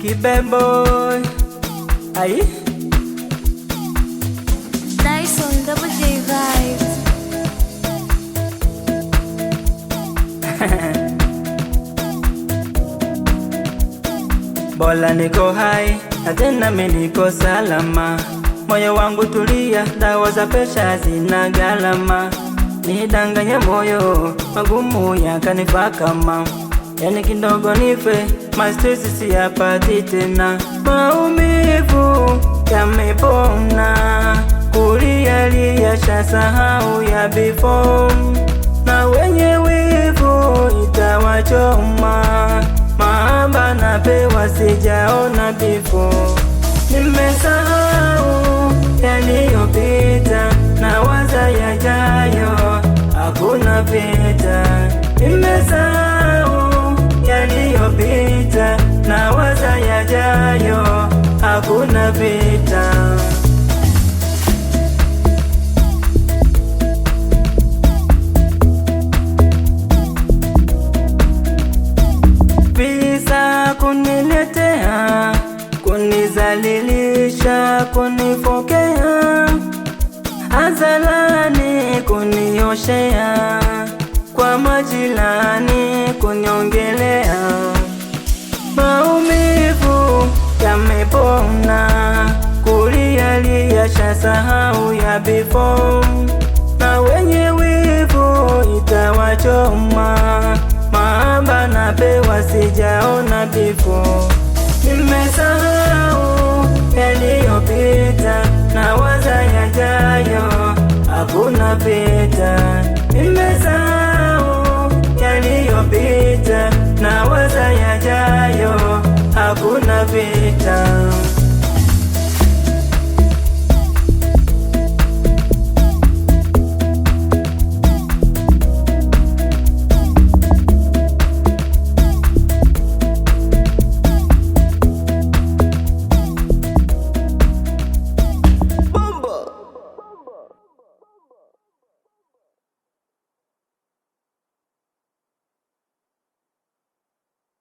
Kibeboy. Aye. Nice on Double J vibes. Bola niko hai, na tena mimi niko salama. Moyo wangu tulia, dawa za pesha zina gharama. Nidanganya moyo, magumu yakanifaa kama yani kidogo nife, mastresi siyapati tena. Maumivu yamepona, kulia shasahau ya before. Na wenye wivu itawachoma, mahaba napewa sijaona before. Nimesahau yaliyopita, nawaza yajayo, hakuna vita. Nimesahau yaliyopita, nawaza yajayo, hakuna vita. Visa kuniletea, kunizalilisha, kunifokea, hadharani kunioshea, kwa majirani kuniongelea. Maumivu yamepona, kulia shasahau ya before. Na wenye wivu itawachoma, mahaba napewa sijaona before. Nimesahau yaliyopita, nawaza yajayo, hakuna vita. Nimesahau yaliyopita, nawaza yajayo.